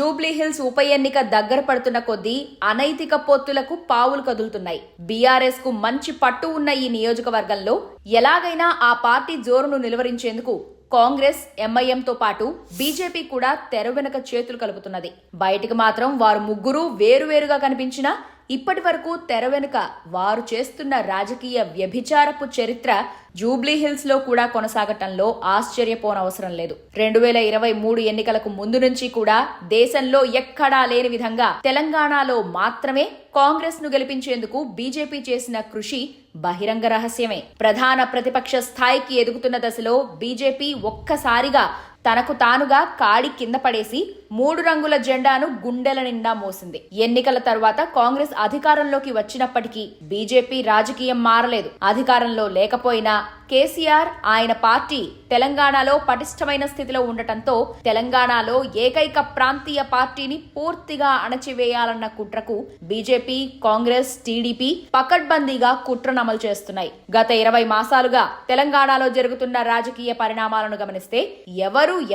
జూబ్లీహిల్స్ ఉప ఎన్నిక దగ్గర పడుతున్న కొద్దీ అనైతిక పొత్తులకు పావులు కదులుతున్నాయి. బీఆర్ఎస్ కు మంచి పట్టు ఉన్న ఈ నియోజకవర్గంలో ఎలాగైనా ఆ పార్టీ జోరును నిలువరించేందుకు కాంగ్రెస్, ఎంఐఎంతో పాటు బీజేపీ కూడా తెర వెనుక చేతులు కలుపుతున్నది. బయటికి మాత్రం వారు ముగ్గురు వేరువేరుగా కనిపించినా ఇప్పటి వరకు తెర వెనుక వారు చేస్తున్న రాజకీయ వ్యభిచారపు చరిత్ర జూబ్లీహిల్స్ లో కూడా కొనసాగటంలో ఆశ్చర్యపోనవసరం లేదు. 2023 ఎన్నికలకు ముందు నుంచి కూడా దేశంలో ఎక్కడా లేని విధంగా తెలంగాణలో మాత్రమే కాంగ్రెస్ ను గెలిపించేందుకు బీజేపీ చేసిన కృషి బహిరంగ రహస్యమే. ప్రధాన ప్రతిపక్ష స్థాయికి ఎదుగుతున్న దశలో బీజేపీ ఒక్కసారిగా తనకు తానుగా కాడి కింద పడేసి 3 రంగుల జెండాను గుండెల నిండా మోసింది. ఎన్నికల తరువాత కాంగ్రెస్ అధికారంలోకి వచ్చినప్పటికీ బీజేపీ రాజకీయం మారలేదు. అధికారంలో లేకపోయినా కేసీఆర్, ఆయన పార్టీ తెలంగాణలో పటిష్టమైన స్థితిలో ఉండటంతో తెలంగాణలో ఏకైక ప్రాంతీయ పార్టీని పూర్తిగా అణచివేయాలన్న కుట్రకు బీజేపీ, కాంగ్రెస్, టీడీపీ పకడ్బందీగా కుట్రను అమలు చేస్తున్నాయి. గత 20 మాసాలుగా తెలంగాణలో జరుగుతున్న రాజకీయ పరిణామాలను గమనిస్తే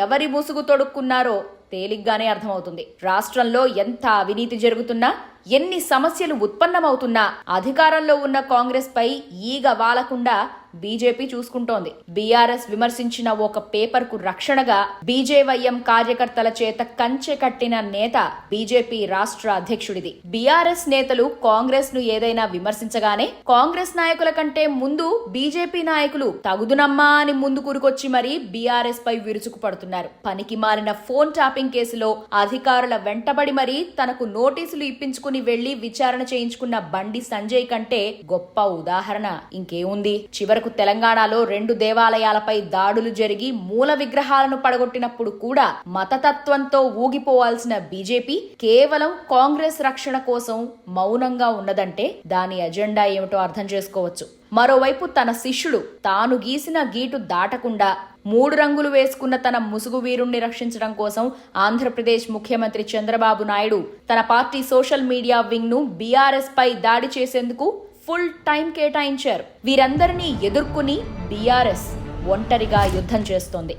ఎవరి ముసుగు తొడుక్కున్నారో తేలిగ్గానే అర్థమవుతుంది. రాష్ట్రంలో ఎంత అవినీతి జరుగుతున్నా, ఎన్ని సమస్యలు ఉత్పన్నమవుతున్నా అధికారంలో ఉన్న కాంగ్రెస్ పై ఈగ వాలకుండా బీజేపీ చూసుకుంటోంది. బీఆర్ఎస్ విమర్శించిన ఒక పేపర్ కు రక్షణగా బీజేవైఎం కార్యకర్తల చేత కంచె కట్టిన నేత బీజేపీ రాష్ట్ర అధ్యక్షుడిది. బీఆర్ఎస్ నేతలు కాంగ్రెస్ ను ఏదైనా విమర్శించగానే కాంగ్రెస్ నాయకుల కంటే ముందు బీజేపీ నాయకులు తగుదునమ్మా అని ముందు కురుకొచ్చి మరీ బీఆర్ఎస్ పై విరుచుకు పడుతున్నారు. పనికి మారిన ఫోన్ టాపింగ్ కేసులో అధికారుల వెంటబడి మరీ తనకు నోటీసులు ఇప్పించుకుని వెళ్లి విచారణ చేయించుకున్న బండి సంజయ్ కంటే గొప్ప ఉదాహరణ ఇంకేముంది? చివరకు తెలంగాణలో 2 దేవాలయాలపై దాడులు జరిగి మూల విగ్రహాలను పడగొట్టినప్పుడు కూడా మతతత్వంతో ఊగిపోవాల్సిన బీజేపీ కేవలం కాంగ్రెస్ రక్షణ కోసం మౌనంగా ఉన్నదంటే దాని ఎజెండా ఏమిటో అర్థం చేసుకోవచ్చు. మరోవైపు తన శిష్యుడు తాను గీసిన గీటు దాటకుండా 3 రంగులు వేసుకున్న తన ముసుగు వీరుణ్ణి రక్షించడం కోసం ఆంధ్రప్రదేశ్ ముఖ్యమంత్రి చంద్రబాబు నాయుడు తన పార్టీ సోషల్ మీడియా వింగ్ ను బీఆర్ఎస్ పై దాడి చేసేందుకు ఫుల్ టైం కేటాయించారు. వీరందరినీ ఎదుర్కొని బీఆర్ఎస్ ఒంటరిగా యుద్ధం చేస్తోంది.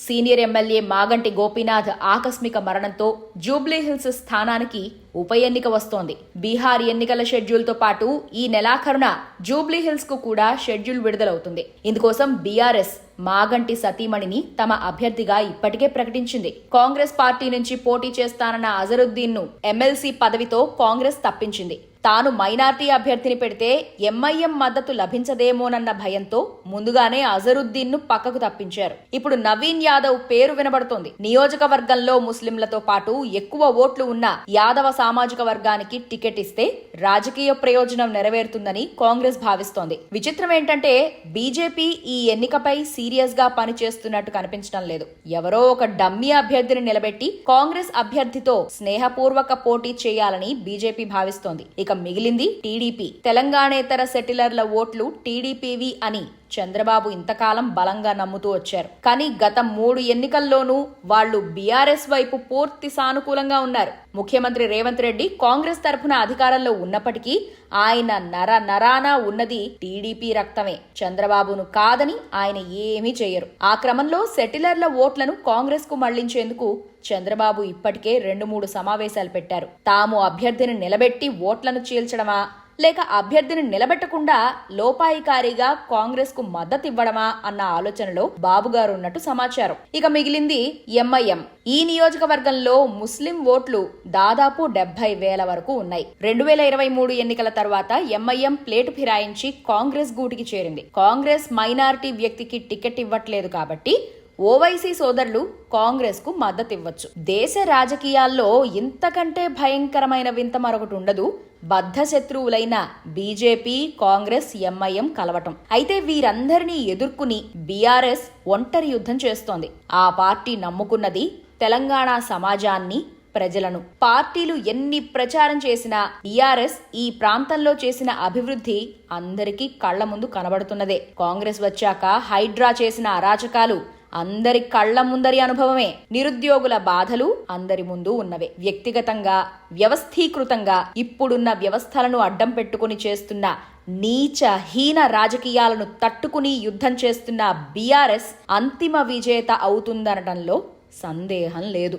సీనియర్ ఎమ్మెల్యే మాగంటి గోపీనాథ్ ఆకస్మిక మరణంతో జూబ్లీహిల్స్ స్థానానికి ఉప ఎన్నిక వస్తోంది. బీహార్ ఎన్నికల షెడ్యూల్ తో పాటు ఈ నెలాఖరున జూబ్లీహిల్స్ కు కూడా షెడ్యూల్ విడుదలవుతుంది. ఇందుకోసం బీఆర్ఎస్ మాగంటి సతీమణిని తమ అభ్యర్థిగా ఇప్పటికే ప్రకటించింది. కాంగ్రెస్ పార్టీ నుంచి పోటీ చేస్తానన్న అజరుద్దీన్ ను ఎమ్మెల్సీ పదవితో కాంగ్రెస్ తప్పించింది. తాను మైనార్టీ అభ్యర్థిని పెడితే ఎంఐఎం మద్దతు లభించదేమోనన్న భయంతో ముందుగానే అజరుద్దీన్ ను పక్కకు తప్పించారు. ఇప్పుడు నవీన్ యాదవ్ పేరు వినబడుతోంది. నియోజకవర్గంలో ముస్లింలతో పాటు ఎక్కువ ఓట్లు ఉన్న యాదవ సామాజిక వర్గానికి టికెట్ ఇస్తే రాజకీయ ప్రయోజనం నెరవేరుతుందని కాంగ్రెస్ భావిస్తోంది. విచిత్రం ఏంటంటే బీజేపీ ఈ ఎన్నికపై సీరియస్ గా పనిచేస్తున్నట్టు కనిపించడం లేదు. ఎవరో ఒక డమ్మీ అభ్యర్థిని నిలబెట్టి కాంగ్రెస్ అభ్యర్థితో స్నేహపూర్వక పోటీ చేయాలని బీజేపీ భావిస్తోంది. ఇక మిగిలింది టీడీపీ. తెలంగాణేతర సెటిలర్ల ఓట్లు టీడీపీవి అని చంద్రబాబు ఇంతకాలం బలంగా నమ్ముతూ వచ్చారు. కానీ గత 3 ఎన్నికల్లోనూ వాళ్లు బీఆర్ఎస్ వైపు పూర్తి సానుకూలంగా ఉన్నారు. ముఖ్యమంత్రి రేవంత్ రెడ్డి కాంగ్రెస్ తరఫున అధికారంలో ఉన్నప్పటికీ ఆయన నరాన ఉన్నది టీడీపీ రక్తమే. చంద్రబాబును కాదని ఆయన ఏమీ చేయరు. ఆ క్రమంలో సెటిలర్ల ఓట్లను కాంగ్రెస్ కు మళ్లించేందుకు చంద్రబాబు ఇప్పటికే 2-3 సమావేశాలు పెట్టారు. తాము అభ్యర్థిని నిలబెట్టి ఓట్లను చీల్చడమా లేక అభ్యర్థిని నిలబెట్టకుండా లోపాయికారిగా కాంగ్రెస్ కు మద్దతివ్వడమా అన్న ఆలోచనలో బాబుగారు ఉన్నట్టు సమాచారం. ఇక మిగిలింది ఎంఐఎం. ఈ నియోజకవర్గంలో ముస్లిం ఓట్లు దాదాపు 70,000 వరకు ఉన్నాయి. 2023 ఎన్నికల తర్వాత ఎంఐఎం ప్లేటు ఫిరాయించి కాంగ్రెస్ గూటికి చేరింది. కాంగ్రెస్ మైనారిటీ వ్యక్తికి టికెట్ ఇవ్వట్లేదు కాబట్టి ఓవైసీ సోదరులు కాంగ్రెస్ కు మద్దతివ్వచ్చు. దేశ రాజకీయాల్లో ఇంతకంటే భయంకరమైన వింత మరొకటి ఉండదు. బద్ధ శత్రువులైన బీజేపీ, కాంగ్రెస్, ఎంఐఎం కలవటం. అయితే వీరందరినీ ఎదుర్కొని బీఆర్ఎస్ ఒంటరి యుద్ధం చేస్తోంది. ఆ పార్టీ నమ్ముకున్నది తెలంగాణ సమాజాన్ని, ప్రజలను. పార్టీలు ఎన్ని ప్రచారం చేసినా టీఆర్ఎస్ ఈ ప్రాంతంలో చేసిన అభివృద్ధి అందరికీ కళ్ల ముందు కనబడుతున్నదే. కాంగ్రెస్ వచ్చాక హైడ్రా చేసిన అరాచకాలు అందరి కళ్ల ముందరి అనుభవమే. నిరుద్యోగుల బాధలు అందరి ముందు ఉన్నవే. వ్యక్తిగతంగా, వ్యవస్థీకృతంగా ఇప్పుడున్న వ్యవస్థలను అడ్డం పెట్టుకుని చేస్తున్న నీచ హీన రాజకీయాలను తట్టుకుని యుద్ధం చేస్తున్న బీఆర్ఎస్ అంతిమ విజేత అవుతుందనడంలో సందేహం లేదు.